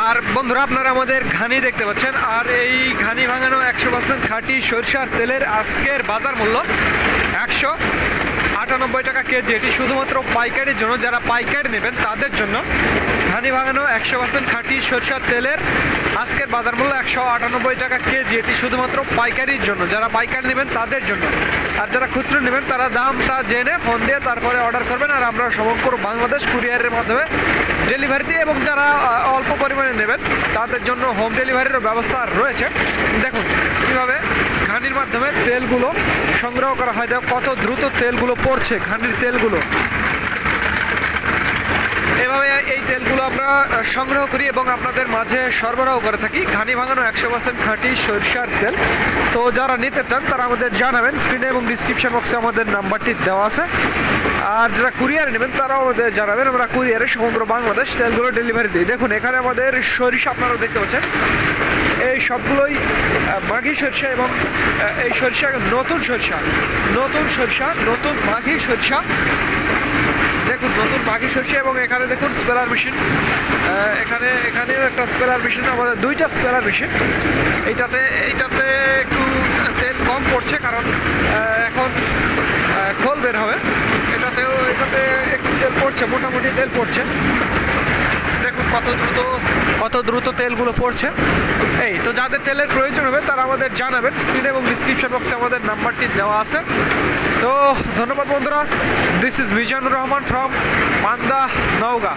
আর বন্ধুরা আপনারা আমাদের ঘানি দেখতে পাচ্ছেন, আর এই ঘানি ভাঙানো 100% খাঁটি সরিষার তেলের আজকের বাজার মূল্য 198 টাকা কেজি। এটি শুধুমাত্র পাইকারির জন্য, যারা পাইকারি নেবেন তাদের জন্য। ঘানি ভাঙানো 100% খাঁটি সরিষার তেলের আজকের বাজার মূল্য 198 টাকা কেজি। এটি শুধুমাত্র পাইকারির জন্য, যারা পাইকারি নেবেন তাদের জন্য। আর যারা খুচরো নেবেন তারা দামটা জেনে ফোন দিয়ে তারপরে অর্ডার করবেন, আর আমরা সমগ্র বাংলাদেশ কুরিয়ারের মাধ্যমে ডেলিভারি দিই। এবং যারা অল্প পরিমাণে নেবেন তাদের জন্য হোম ডেলিভারিরও ব্যবস্থা রয়েছে। দেখুন কীভাবে ঘানির মাধ্যমে তেলগুলো সংগ্রহ করা হয়। দেখো কত দ্রুত তেলগুলো পড়ছে, ঘানির তেলগুলো। এভাবে এই তেলগুলো আমরা সংগ্রহ করি এবং আপনাদের মাঝে সরবরাহ করে থাকি। ঘানি ভাঙানো 100% খাঁটি সরিষার তেল। তো যারা নিতে চান তারা আমাদের জানাবেন, স্ক্রিনে এবং ডিসক্রিপশন বক্সে আমাদের নাম্বারটি দেওয়া আছে। আর যারা কুরিয়ারে নেবেন তারাও আমাদের জানাবেন, আমরা কুরিয়ারে সমগ্র বাংলাদেশ তেলগুলো ডেলিভারি দিই। দেখুন এখানে আমাদের সরিষা আপনারা দেখতে পাচ্ছেন, এই সবগুলোই মাঘি সরিষা। এবং এই সরিষা নতুন সরিষা, নতুন মাঘি সরিষা। দেখুন নতুন মাঘি সরিষা। এবং এখানে দেখুন স্পেলার মেশিন, এখানেও একটা স্পেলার মেশিন, আমাদের দুইটা স্পেলার মেশিন। এইটাতে একটু তেল কম পড়ছে, কারণ এখন খোল বের হবে। এটাতে একটু তেল পড়ছে, মোটামুটি তেল পড়ছে। দেখুন কত দ্রুত তেলগুলো পড়ছে। এই তো যাদের তেলের প্রয়োজন হবে তারা আমাদের জানাবেন, স্ক্রিনে এবং ডিসক্রিপশন বক্সে আমাদের নাম্বারটি দেওয়া আছে। তো ধন্যবাদ বন্ধুরা, this is Mizanur Rahman from Manda, Naogaon.